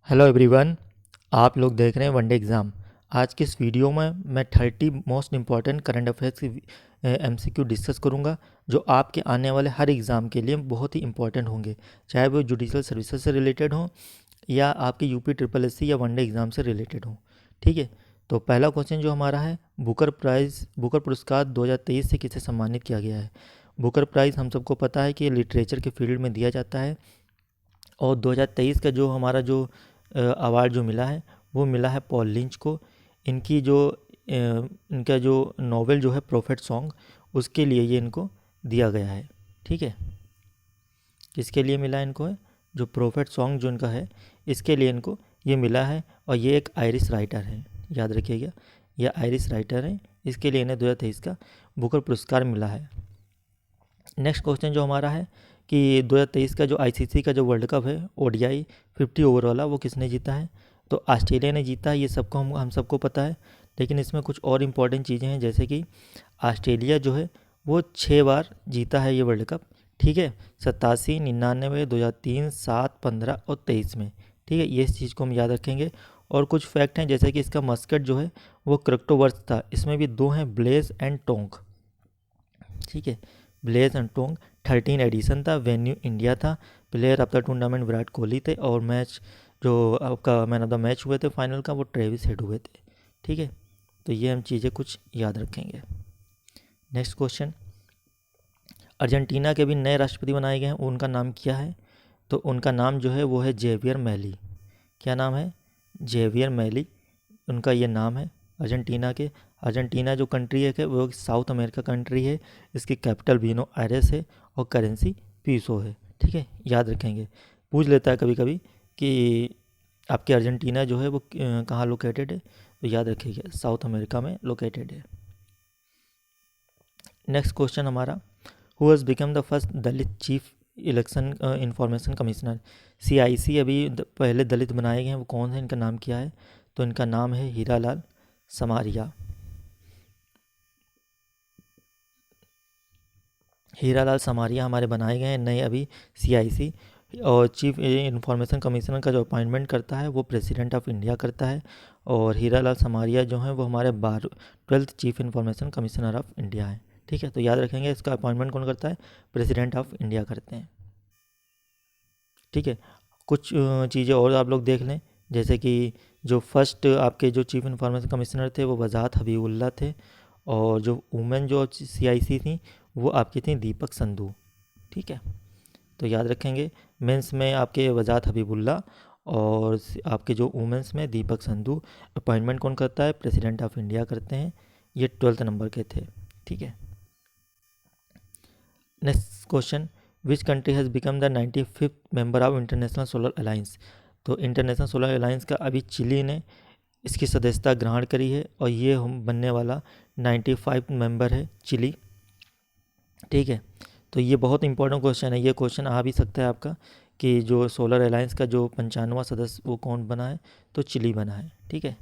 Hello everyone. आप लोग देख रहे हैं वनडे एग्ज़ाम। आज के इस वीडियो में मैं 30 मोस्ट इम्पॉर्टेंट करंट अफेयर्स की एमसीक्यू डिस्कस करूंगा, जो आपके आने वाले हर एग्ज़ाम के लिए बहुत ही इंपॉर्टेंट होंगे, चाहे वो जुडिशल सर्विसेज से रिलेटेड हो या आपके यूपी ट्रिपल एससी या वनडे एग्ज़ाम से रिलेटेड हो। ठीक है, तो पहला क्वेश्चन जो हमारा है, बुकर पुरस्कार 2023 से किसे सम्मानित किया गया है। बुकर प्राइज़ हम सबको पता है कि लिटरेचर के फील्ड में दिया जाता है, और 2023 का जो हमारा जो अवार्ड जो मिला है वो मिला है पॉल लिंच को। इनकी जो इनका जो नॉवेल जो है प्रोफेट सॉन्ग, उसके लिए ये इनको दिया गया है। ठीक है, किसके लिए मिला है इनको है, जो प्रोफेट सॉन्ग जो इनका है इसके लिए इनको ये मिला है, और ये एक आयरिश राइटर है, याद रखिएगा, ये आयरिश राइटर है, इसके लिए इन्हें 2023 का बुकर पुरस्कार मिला है। नेक्स्ट क्वेश्चन जो हमारा है कि 2023 का जो आईसीसी का जो वर्ल्ड कप है ओडीआई 50 ओवर वाला, वो किसने जीता है। तो ऑस्ट्रेलिया ने जीता है, ये सबको हम सबको पता है, लेकिन इसमें कुछ और इम्पॉर्टेंट चीज़ें हैं, जैसे कि ऑस्ट्रेलिया जो है वो 6 बार जीता है ये वर्ल्ड कप। ठीक है, 87, 99, 2003, 7, 15 और 23 में। ठीक है, ये इस चीज़ को हम याद रखेंगे। और कुछ फैक्ट हैं, जैसे कि इसका मस्कट जो है वो क्रक्टोवर्थ था, इसमें भी दो हैं, ब्लेज एंड टोंक। ठीक है, ब्लेज एंड टोंग। 13 एडिशन था, वेन्यू इंडिया था, player of the tournament Virat Kohli थे, और मैच जो आपका मैन ऑफ द मैच हुए थे फाइनल का, वो ट्रेविस हेड हुए थे। ठीक है, तो ये हम चीज़ें कुछ याद रखेंगे। नेक्स्ट क्वेश्चन, अर्जेंटीना के भी नए राष्ट्रपति बनाए गए हैं, उनका नाम क्या है। तो उनका नाम जो है वो है जेवियर मैली। क्या नाम है, जेवियर मैली, उनका ये नाम है। अर्जेंटीना जो कंट्री है कि वो साउथ अमेरिका कंट्री है, इसकी कैपिटल बीनो आयरेस है और करेंसी पीसो है। ठीक है, याद रखेंगे, पूछ लेता है कभी कभी कि आपके अर्जेंटीना जो है वो कहाँ लोकेटेड है, तो याद रखिएगा साउथ अमेरिका में लोकेटेड है। नेक्स्ट क्वेश्चन हमारा, who has become the first Dalit chief election information commissioner. CIC अभी पहले दलित बनाए गए हैं, वो कौन है, इनका नाम क्या है। तो इनका नाम है हीरालाल समारिया। हीरालाल समारिया हमारे बनाए गए हैं नए अभी सीआईसी। और चीफ इंफॉर्मेशन कमिश्नर का जो अपॉइंटमेंट करता है वो प्रेसिडेंट ऑफ इंडिया करता है, और हीरालाल समारिया जो हैं वो हमारे 12th chief information commissioner of India है। ठीक है, तो याद रखेंगे इसका अपॉइंटमेंट कौन करता है, प्रेसिडेंट ऑफ इंडिया करते हैं। ठीक है, कुछ चीज़ें और आप लोग देख लें, जैसे कि जो फर्स्ट आपके जो चीफ इंफॉर्मेशन कमिश्नर थे वो वजाहत हबीबुल्ला थे, और जो वुमेन जो सीआईसी थी वो आपकी थी दीपक संधू। ठीक है, तो याद रखेंगे, मेंस में आपके वजाहत हबीबुल्ला, और आपके जो वुमेंस में दीपक संधू। अपॉइंटमेंट कौन करता है, प्रेसिडेंट ऑफ इंडिया करते हैं। ये 12th नंबर के थे। ठीक है, next question, which country has become the 95th member of international solar alliance. तो इंटरनेशनल सोलर अलायंस का अभी चिली ने इसकी सदस्यता ग्रहण करी है, और ये हम बनने वाला 95 मेंबर है चिली। ठीक है, तो ये बहुत इंपॉर्टेंट क्वेश्चन है, ये क्वेश्चन आ भी सकता है आपका कि जो सोलर अलायंस का जो 95वां सदस्य वो कौन बना है, तो चिली बना है। ठीक है,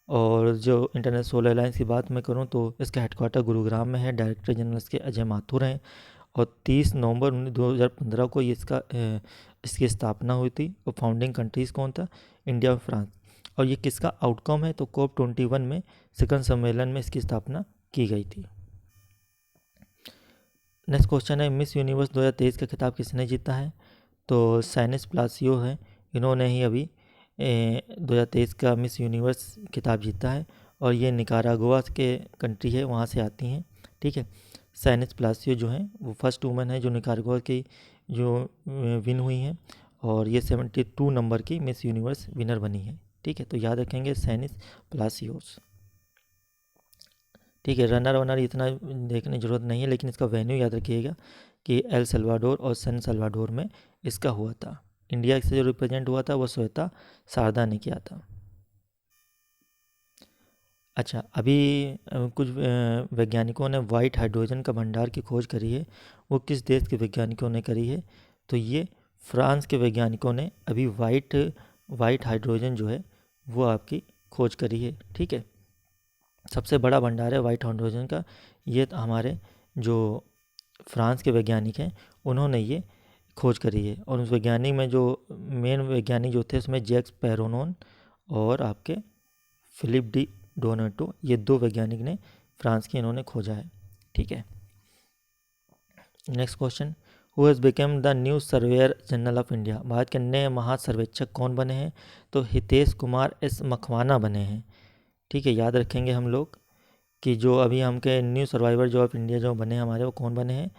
और जो इंटरनेशनल सोलर अलायंस की बात मैं करूँ तो इसका हेडक्वार्टर गुरुग्राम में है, डायरेक्टर जनरल इसके अजय माथुर हैं, और 30 नवंबर 2015 को ये इसकी स्थापना हुई थी। और फाउंडिंग कंट्रीज़ कौन था, इंडिया और फ्रांस। और ये किसका आउटकम है, तो COP21 में शिखर सम्मेलन में इसकी स्थापना की गई थी। नेक्स्ट क्वेश्चन है, मिस यूनिवर्स 2023 का खिताब किसने जीता है। तो साइनिस प्लासियो है, इन्होंने ही अभी 2023 का मिस यूनिवर्स खिताब जीता है, और ये निकारागुआ के कंट्री है, वहाँ से आती हैं। ठीक है, साइनिस प्लासियो जो हैं वो फर्स्ट वुमन है जो निकारागुआ की जो विन हुई हैं, और ये 72 नंबर की मिस यूनिवर्स विनर बनी है। ठीक है, तो याद रखेंगे साइनिस प्लासियोस। ठीक है, रनर वनर इतना देखने की ज़रूरत नहीं है, लेकिन इसका वेन्यू याद रखिएगा कि एल सल्वाडोर और सन सल्वाडोर में इसका हुआ था। इंडिया से जो रिप्रेजेंट हुआ था वो श्वेता शारदा ने किया था। अच्छा, अभी कुछ वैज्ञानिकों ने वाइट हाइड्रोजन का भंडार की खोज करी है, वो किस देश के वैज्ञानिकों ने करी है। तो ये फ्रांस के वैज्ञानिकों ने अभी वाइट हाइड्रोजन जो है वो आपकी खोज करी है। ठीक है, सबसे बड़ा भंडार है वाइट हाइड्रोजन का, ये हमारे जो फ्रांस के वैज्ञानिक हैं उन्होंने ये खोज करी है। और उस वैज्ञानिक में जो मेन वैज्ञानिक जो थे उसमें जैक्स पेरोनोन और आपके फिलिप डी डोनाटो, ये 2 वैज्ञानिक ने फ्रांस के इन्होंने खोजा है। ठीक है। Next question, who has become the new surveyor general of India. Bharat के नए महासर्वेक्षक कौन बने हैं? तो हितेश कुमार एस मखवाना बने हैं। ठीक है, याद रखेंगे हम लोग कि जो अभी हमके न्यू सर्वाइवर जो ऑफ इंडिया जो बने हमारे, वो कौन बने हैं?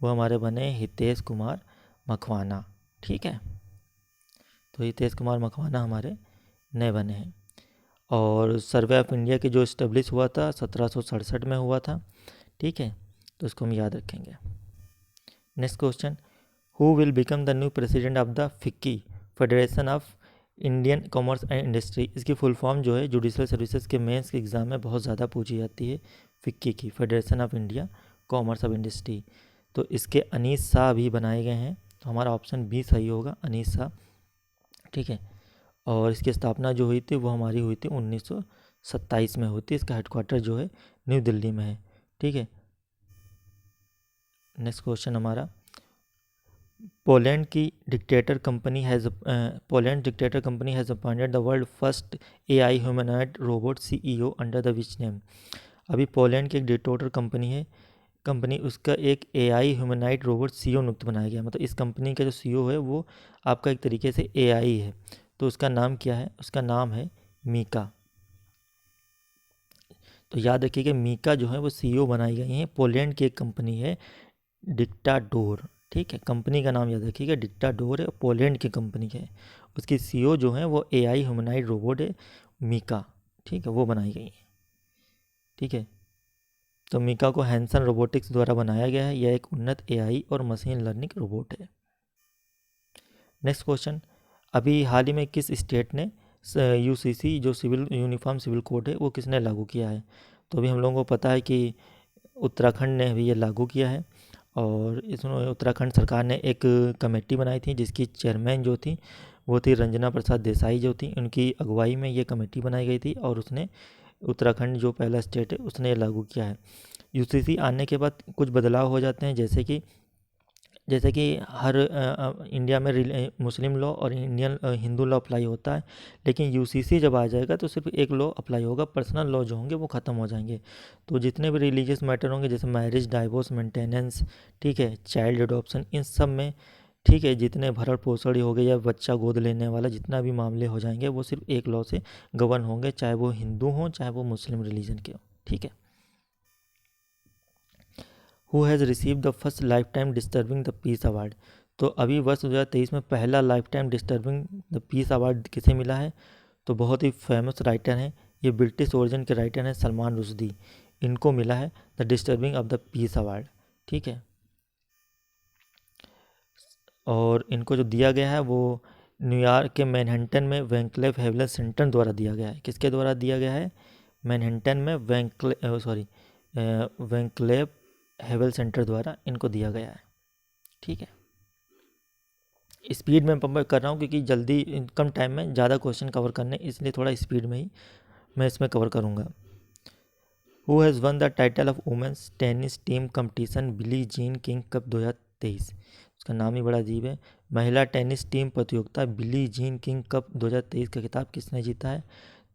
वो हमारे बने हितेश कुमार मखवाना। ठीक है, तो हितेश कुमार मखवाना हमारे नए बने हैं। और सर्वे ऑफ इंडिया की जो इस्टेब्लिश हुआ था 1767 में हुआ था। ठीक है, तो इसको हम याद रखेंगे। Next question, who will become the new president of the FICCI, federation of Indian commerce and industry. इसकी फुल फॉर्म जो है जुडिशल सर्विसेज के मेंस के एग्ज़ाम में बहुत ज़्यादा पूछी जाती है, फिक्की की, federation of India commerce of industry. तो इसके अनीस शाह भी बनाए गए हैं, तो हमारा ऑप्शन बी सही होगा, अनीस शाह। ठीक है, और इसकी स्थापना जो हुई थी वो हमारी हुई थी 1927 में हुई थी। इसका हेडक्वार्टर जो है न्यू दिल्ली में है। ठीक है, नेक्स्ट क्वेश्चन हमारा, Poland dictator company has appointed the world first AI humanoid robot CEO under the which name. अभी पोलैंड की एक डिक्टेटर कंपनी उसका एक एआई ह्यूमनॉइड रोबोट सीईओ नियुक्त बनाया गया। मतलब इस कंपनी का जो सीईओ है वो आपका एक तरीके से एआई है। तो उसका नाम क्या है? उसका नाम है मीका। तो याद रखिएगा, मीका जो है वो सीईओ बनाई गई है। पोलैंड की एक कंपनी है डिक्टाडोर। ठीक है, कंपनी का नाम याद रखिएगा, डिक्टाडोर है, पोलैंड की कंपनी है। उसकी सीईओ जो है वो एआई ह्यूमनॉइड रोबोट है मीका। ठीक है, वो बनाई गई है। ठीक है, तो मीका को हैंसन रोबोटिक्स द्वारा बनाया गया है। यह एक उन्नत एआई और मशीन लर्निंग रोबोट है। नेक्स्ट क्वेश्चन, अभी हाल ही में किस स्टेट ने यूसीसी जो सिविल यूनिफॉर्म सिविल कोड है वो किसने लागू किया है? तो अभी हम लोगों को पता है कि उत्तराखंड ने अभी ये लागू किया है। और इसमें उत्तराखंड सरकार ने एक कमेटी बनाई थी जिसकी चेयरमैन जो थी वो थी रंजना प्रसाद देसाई जो थी। उनकी अगुवाई में ये कमेटी बनाई गई थी और उसने उत्तराखंड जो पहला स्टेट है उसने ये लागू किया है। यूसीसी आने के बाद कुछ बदलाव हो जाते हैं, जैसे कि हर इंडिया में मुस्लिम लॉ और इंडियन हिंदू लॉ अप्लाई होता है। लेकिन यूसीसी जब आ जाएगा तो सिर्फ एक लॉ अप्लाई होगा, पर्सनल लॉ जो होंगे वो ख़त्म हो जाएंगे। तो जितने भी रिलीजियस मैटर होंगे जैसे मैरिज, डाइवोर्स, मेंटेनेंस, ठीक है, चाइल्ड अडॉप्शन, इन सब में, ठीक है, जितने भरण पोषण हो गए या बच्चा गोद लेने वाला जितना भी मामले हो जाएंगे वो सिर्फ एक लॉ से गवर्न होंगे, चाहे वो हिंदू हों चाहे वो मुस्लिम रिलीजन के हों। ठीक है, who has receive the first life time disturbing the peace award. तो अभी वर्ष 2023 में पहला life time disturbing the peace award किसे मिला है? तो बहुत ही फेमस राइटर हैं, ये ब्रिटिश ओरिजिन के राइटर हैं, सलमान रुश्दी। इनको मिला है the disturbing of the peace award. ठीक है, और इनको जो दिया गया है वो न्यूयॉर्क के मैनहट्टन में वैंक्लेव हेवलर सेंटर द्वारा दिया गया है। किसके द्वारा दिया गया है? मैनहट्टन में वैंक्लेव हेवल सेंटर द्वारा इनको दिया गया है। ठीक है, स्पीड में कर रहा हूँ क्योंकि जल्दी कम टाइम में ज़्यादा क्वेश्चन कवर करने, इसलिए थोड़ा स्पीड में ही मैं इसमें कवर करूँगा। Who has one the title of women's tennis team competition Billie Jean King cup 2023। उसका नाम ही बड़ा अजीब है। महिला टेनिस टीम प्रतियोगिता बिली जीन किंग कप 2023 का खिताब किसने जीता है?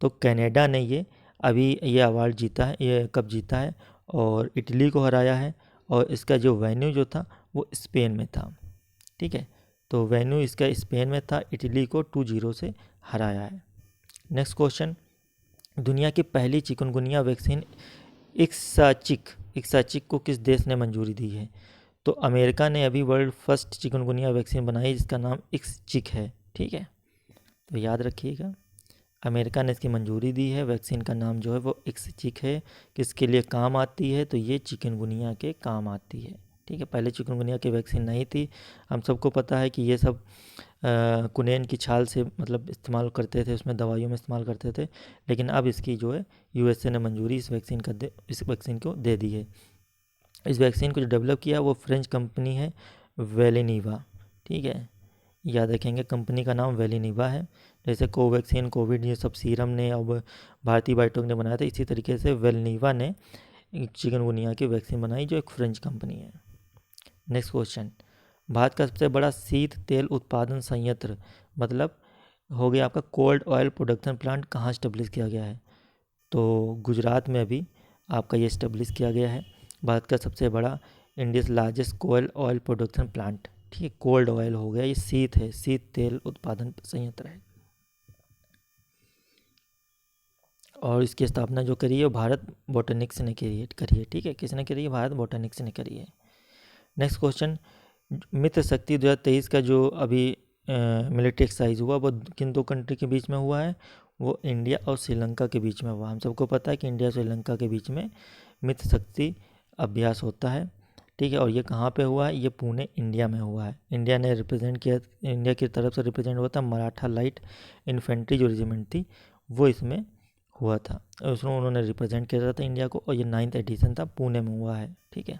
तो कनाडा ने ये अवार्ड जीता है, ये कप जीता है और इटली को हराया है। और इसका जो वेन्यू जो था वो स्पेन में था। ठीक है, तो वेन्यू इसका स्पेन में था, इटली को 2-0 से हराया है। नेक्स्ट क्वेश्चन, दुनिया की पहली चिकनगुनिया वैक्सीन इक्साचिक को किस देश ने मंजूरी दी है? तो अमेरिका ने अभी वर्ल्ड फर्स्ट चिकनगुनिया वैक्सीन बनाई जिसका नाम इक्सचिक है। ठीक है, तो याद रखिएगा, अमेरिका ने इसकी मंजूरी दी है। वैक्सीन का नाम जो है वो इक्सचिक है। किसके लिए काम आती है? तो ये चिकनगुनिया के काम आती है। ठीक है, पहले चिकनगुनिया की वैक्सीन नहीं थी। हम सबको पता है कि ये सब कुनेन की छाल से मतलब इस्तेमाल करते थे, उसमें दवाइयों में इस्तेमाल करते थे। लेकिन अब इसकी जो है यूएसए ने मंजूरी इस वैक्सीन को दे दी है। इस वैक्सीन को जो डेवलप किया वो फ्रेंच कंपनी है वेलिनीवा। ठीक है, याद रखेंगे कंपनी का नाम वेलिनीवा है। जैसे कोवैक्सीन, कोविड, ये सब सीरम ने अब भारतीय बायोटेक ने बनाया था, इसी तरीके से वेलिनीवा ने चिकनगुनिया की वैक्सीन बनाई जो एक फ्रेंच कंपनी है। नेक्स्ट क्वेश्चन, भारत का सबसे बड़ा शीत तेल उत्पादन संयंत्र मतलब हो गया आपका कोल्ड ऑयल प्रोडक्शन प्लांट कहाँ स्टेब्लिश किया गया है? तो गुजरात में अभी आपका ये स्टेब्लिश किया गया है। भारत का सबसे बड़ा India's largest cold oil production plant, ठीक है, कोल्ड ऑयल हो गया, ये शीत है, शीत तेल उत्पादन संयंत्र है। और इसकी स्थापना जो करी है भारत बोटैनिक्स ने करी है, ठीक है, किसने करी है? भारत बोटैनिक्स ने करी है। नेक्स्ट क्वेश्चन, मित्र शक्ति 2023 का जो अभी मिलिट्री एक्सरसाइज हुआ वो किन दो कंट्री के बीच में हुआ है? वो इंडिया और श्रीलंका के बीच में हुआ। हम सबको पता है कि इंडिया और श्रीलंका के बीच में मित्र शक्ति अभ्यास होता है, ठीक है, और ये कहाँ पे हुआ है? ये पुणे इंडिया में हुआ है। इंडिया ने रिप्रेजेंट किया, इंडिया की तरफ से रिप्रेजेंट हुआ था मराठा लाइट इन्फेंट्री जो रेजिमेंट थी वो इसमें हुआ था, उसमें उन्होंने रिप्रेजेंट किया था इंडिया को, और ये 9th एडिशन था, पुणे में हुआ है, ठीक है।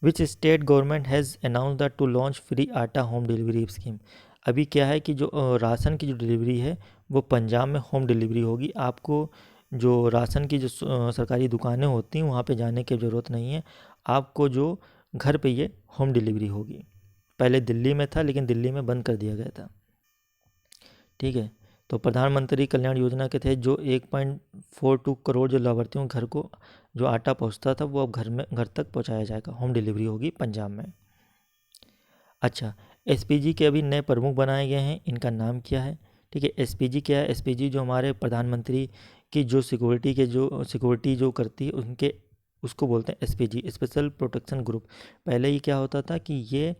Which state government has announce the two launch free आटा होम डिलीवरी स्कीम? अभी क्या है कि जो राशन की जो डिलीवरी है वो पंजाब में होम डिलीवरी होगी। आपको जो राशन की जो सरकारी दुकानें होती हैं वहाँ पे जाने की ज़रूरत नहीं है, आपको जो घर पे ये होम डिलीवरी होगी। पहले दिल्ली में था लेकिन दिल्ली में बंद कर दिया गया था, ठीक है। तो प्रधानमंत्री कल्याण योजना के तहत जो 1.42 करोड़ जो लाभार्थियों के घर को जो आटा पहुंचता था वो अब घर तक पहुंचाया जाएगा, होम डिलीवरी होगी पंजाब में। अच्छा, एसपीजी के अभी नए प्रमुख बनाए गए हैं, इनका नाम क्या है? ठीक है, एसपीजी क्या है? एसपीजी जो हमारे प्रधानमंत्री की जो सिक्योरिटी जो करती है उनके उसको बोलते हैं एसपीजी, स्पेशल प्रोटेक्शन ग्रुप। पहले ही क्या होता था कि ये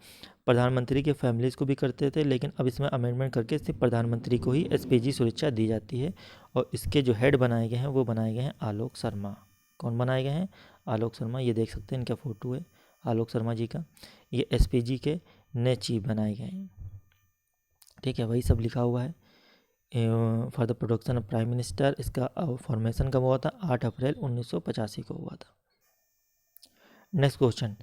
प्रधानमंत्री के फैमिलीज़ को भी करते थे, लेकिन अब इसमें अमेंडमेंट करके सिर्फ प्रधानमंत्री को ही एसपीजी सुरक्षा दी जाती है। और इसके जो हेड बनाए गए हैं वो बनाए गए हैं आलोक शर्मा। कौन बनाए गए हैं? आलोक शर्मा। ये देख सकते हैं, इनका फ़ोटो है आलोक शर्मा जी का। ये एसपीजी के नए चीफ बनाए गए हैं, ठीक है, वही सब लिखा हुआ है। For the production of prime minister, इसका फॉर्मेशन कब हुआ था? 8 अप्रैल 1985 को हुआ था। Next question,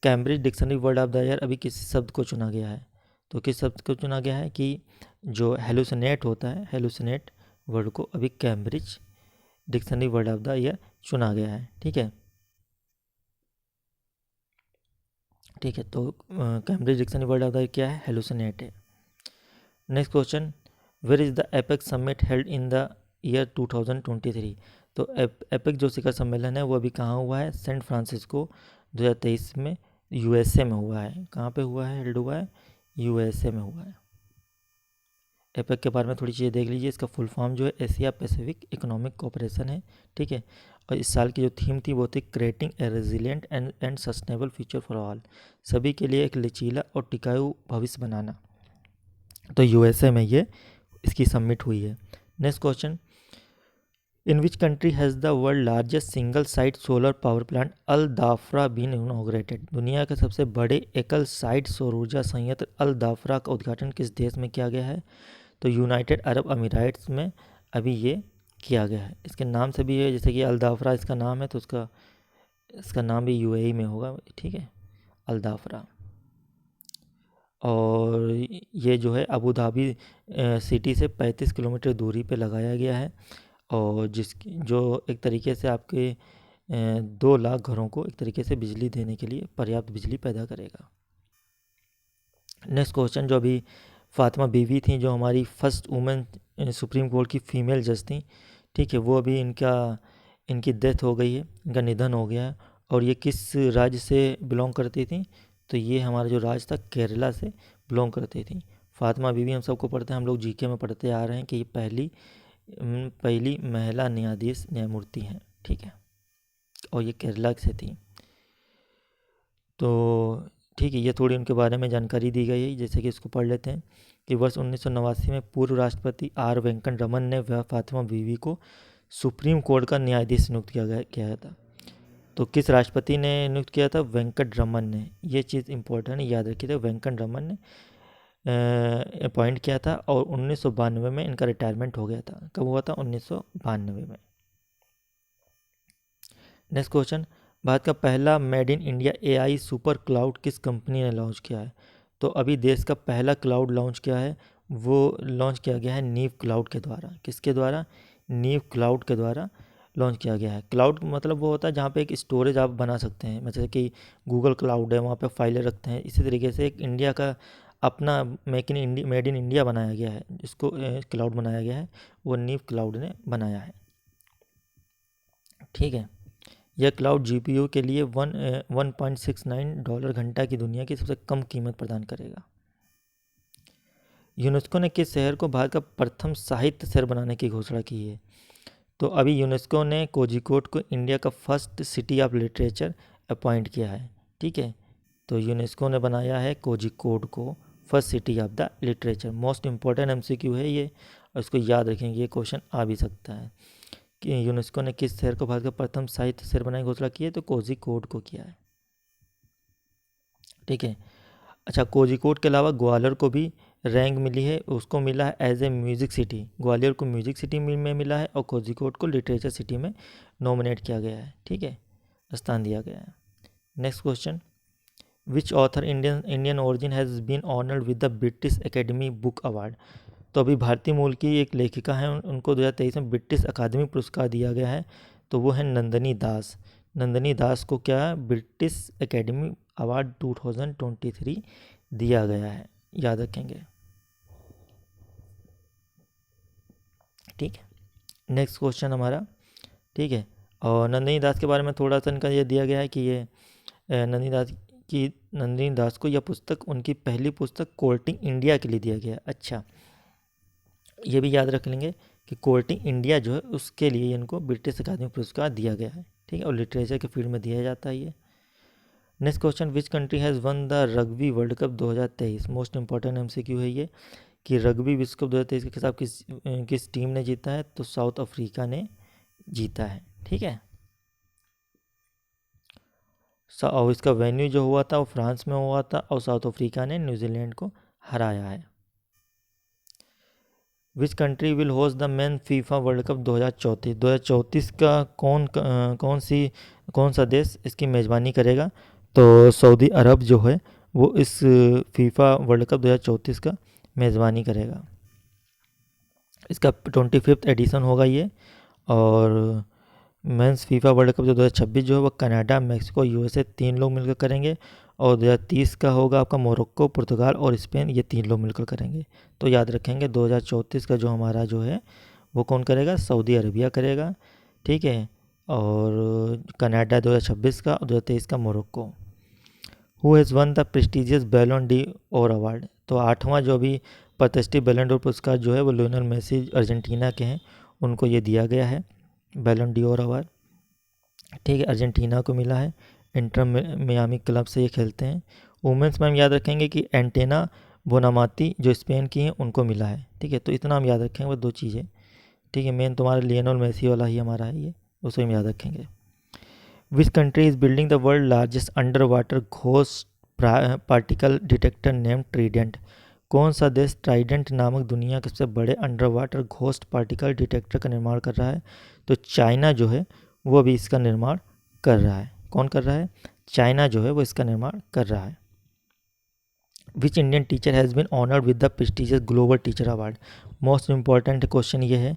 Cambridge Dictionary word of the year अभी किस शब्द को चुना गया है? तो किस शब्द को चुना गया है कि जो हेलुसिनेट होता है, हेलुसिनेट वर्ड को अभी Cambridge Dictionary word of the year चुना गया है, ठीक है, ठीक है। तो Cambridge Dictionary word of the year क्या है? हेलुसिनेट है। Next question, where is the APEC summit held in the year 2023? तो एपेक जो शिखर सम्मेलन है वो अभी कहाँ हुआ है? सेंट फ्रांसिस्को 2023 में यूएसए में हुआ है। कहाँ पे हुआ है? हेल्ड हुआ है यूएसए में हुआ है। एपेक के बारे में थोड़ी चीज़ें देख लीजिए। इसका फुल फॉर्म जो है एशिया पैसिफिक इकोनॉमिक कोऑपरेशन है, ठीक है। और इस साल की जो थीम थी वो थी creating a resilient and sustainable future for all, सभी के लिए एक लचीला और टिकाऊ भविष्य बनाना। तो यूएसए में ये इसकी सबमिट हुई है। Next question, in which country has the world largest single site solar power plant Al Dhafra been inaugurated? दुनिया के सबसे बड़े एकल साइट सौर ऊर्जा संयंत्र अल दाफ्रा का उद्घाटन किस देश में किया गया है? तो यूनाइटेड अरब अमीराइट्स में अभी ये किया गया है। इसके नाम से भी है, जैसे कि अल दाफ्रा इसका नाम है तो इसका नाम भी यूएई में होगा, ठीक है, अल दाफ्रा। और ये जो है अबू धाबी सिटी से 35 किलोमीटर दूरी पे लगाया गया है, और जिसकी जो एक तरीके से आपके 2 लाख घरों को एक तरीके से बिजली देने के लिए पर्याप्त बिजली पैदा करेगा। नेक्स्ट क्वेश्चन, जो अभी फातिमा बीवी थी जो हमारी फर्स्ट वुमेन सुप्रीम कोर्ट की फीमेल जज थी, ठीक है, वो अभी इनकी डेथ हो गई है, इनका निधन हो गया है। और ये किस राज्य से बिलोंग करती थी? तो ये हमारा जो राज्य था केरला से बिलोंग करती थी। फातिमा बीवी हम सबको पढ़ते हैं, हम लोग जीके में पढ़ते आ रहे हैं कि ये पहली महिला न्यायमूर्ति हैं, ठीक है, और ये केरला से थी। तो ठीक है, ये थोड़ी उनके बारे में जानकारी दी गई है, जैसे कि इसको पढ़ लेते हैं कि वर्ष 1989 में पूर्व राष्ट्रपति आर वेंकट रमन ने फातिमा बीवी को सुप्रीम कोर्ट का न्यायाधीश नियुक्त किया था। तो किस राष्ट्रपति ने नियुक्त किया था? वेंकट रमन ने। ये चीज़ इंपॉर्टेंट है, याद रखिए, वेंकट रमन ने अपॉइंट किया था, और 1992 में इनका रिटायरमेंट हो गया था। कब हुआ था? 1992 में। नेक्स्ट क्वेश्चन, भारत का पहला made in India AI super cloud किस कंपनी ने लॉन्च किया है? तो अभी देश का पहला क्लाउड लॉन्च किया है, वो लॉन्च किया गया है नीव क्लाउड के द्वारा। किसके द्वारा? नीव क्लाउड के द्वारा लॉन्च किया गया है। क्लाउड मतलब वो होता है जहाँ पे एक स्टोरेज आप बना सकते हैं, जैसे कि गूगल क्लाउड है, वहाँ पे फाइलें रखते हैं। इसी तरीके से एक इंडिया का अपना मेड इन इंडिया बनाया गया है, जिसको क्लाउड बनाया गया है, वो नीव क्लाउड ने बनाया है। ठीक है, यह क्लाउड जीपीयू के लिए 1.69 डॉलर घंटा की दुनिया की सबसे कम कीमत प्रदान करेगा। यूनेस्को ने किस शहर को भारत का प्रथम साहित्य शहर बनाने की घोषणा की है? तो अभी यूनेस्को ने कोझिकोड को इंडिया का first city of literature appoint किया है। ठीक है, तो यूनेस्को ने बनाया है कोझिकोड को first city of the literature. Most important MCQ है ये, और इसको याद रखेंगे, ये क्वेश्चन आ भी सकता है कि यूनेस्को ने किस शहर को भारत का प्रथम साहित्य शहर बनाने की घोषणा की है? तो कोझिकोड को किया है। ठीक है, अच्छा, कोझिकोड के अलावा ग्वालियर को भी रैंक मिली है, उसको मिला है as a music city. Gwalior को म्यूज़िक सिटी में मिला है और कोझिकोड को लिटरेचर सिटी में नॉमिनेट किया गया है। ठीक है, स्थान दिया गया है। Next question, which author Indian origin has been honoured with the British Academy Book Award? तो अभी भारतीय मूल की एक लेखिका है, उनको 2023 में ब्रिटिश अकादमी पुरस्कार दिया गया है, तो वो है नंदिनी दास। नंदिनी दास को क्या है, ब्रिटिश एकेडमी अवार्ड 2023 दिया गया है, याद रखेंगे। ठीक है, नेक्स्ट क्वेश्चन हमारा। ठीक है, और नंदिनी दास के बारे में थोड़ा सा इनका ये दिया गया है कि ये नंदिनी दास को यह पुस्तक, उनकी पहली पुस्तक कोर्टिंग इंडिया के लिए दिया गया है। अच्छा, ये भी याद रख लेंगे कि कोर्टिंग इंडिया जो है उसके लिए इनको ब्रिटिश अकादमी पुरस्कार दिया गया है। ठीक है, और लिटरेचर के फील्ड में दिया जाता है ये। Next question, which country has one the rugby world cup 2023? Most important MCQ है ये कि रग्बी विश्व कप 2023 के खिताब किस टीम ने जीता है? तो साउथ अफ्रीका ने जीता है। ठीक है, और इसका वेन्यू जो हुआ था वो फ्रांस में हुआ था, और साउथ अफ्रीका ने न्यूजीलैंड को हराया है। Which country will host the main FIFA world cup 2034? 2034 का कौन सा देश इसकी मेज़बानी करेगा? तो सऊदी अरब जो है वो इस फीफा वर्ल्ड कप 2034 का मेज़बानी करेगा। इसका 25वां एडिशन होगा ये। और मेंस फीफा वर्ल्ड कप जो 2026 जो है वो कनाडा, मैक्सिको, यूएसए 3 लोग मिलकर करेंगे। और 2030 का होगा आपका मोरक्को, पुर्तगाल और स्पेन, ये 3 लोग मिलकर करेंगे। तो याद रखेंगे 2034 का जो हमारा जो है वो कौन करेगा? सऊदी अरबिया करेगा। ठीक है, और कनाडा 2026 का, और 2023 का Morocco. Who has one the prestigious बैलन डी और अवार्ड? तो 8वां जो भी प्रतिष्ठित बैलन डोर पुरस्कार जो है वो लियोनेल मेसी अर्जेंटीना के हैं, उनको ये दिया गया है बैलन डी और अवार्ड। ठीक है, अर्जेंटीना को मिला है, इंटर मियामी क्लब से ये खेलते हैं। वुमेंस में हम याद रखेंगे कि एंटेना बोनामाती जो स्पेन की हैं उनको मिला है। ठीक है, तो इतना हम याद रखेंगे, वो 2 चीज़ें। ठीक है, मेन तुम्हारा लियोनेल मेसी वाला ही हमारा है ये, उसे हम याद रखेंगे। Which country is building the world largest under water ghost particle detector name Trident? कौन सा देश ट्राइडेंट नामक दुनिया के सबसे बड़े under water ghost particle detector का निर्माण कर रहा है? तो चाइना जो है वो अभी इसका निर्माण कर रहा है। कौन कर रहा है? चाइना जो है वो इसका निर्माण कर रहा है। Which Indian teacher has been honoured with the prestigious Global Teacher Award? Most important question ये है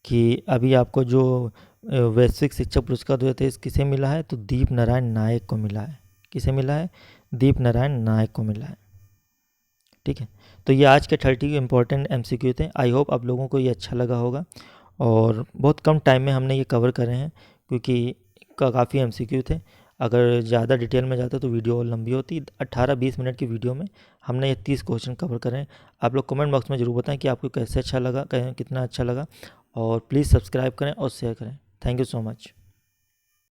कि अभी आपको जो वैश्विक शिक्षक पुरस्कार 2023 किसे मिला है? तो दीप नारायण नायक को मिला है। किसे मिला है? दीप नारायण नायक को मिला है। ठीक है, तो ये आज के 30 इंपॉर्टेंट एमसीक्यू थे। आई होप आप लोगों को ये अच्छा लगा होगा, और बहुत कम टाइम में हमने ये कवर करे हैं क्योंकि काफ़ी एमसीक्यू थे। अगर ज़्यादा डिटेल में जाते तो वीडियो और लंबी होती। 18-20 मिनट की वीडियो में हमने ये 30 क्वेश्चन कवर करे हैं। आप लोग कमेंट बॉक्स में ज़रूर बताएं कि आपको कैसे अच्छा लगा, कितना अच्छा लगा, और प्लीज़ सब्सक्राइब करें और शेयर करें। Thank you so much.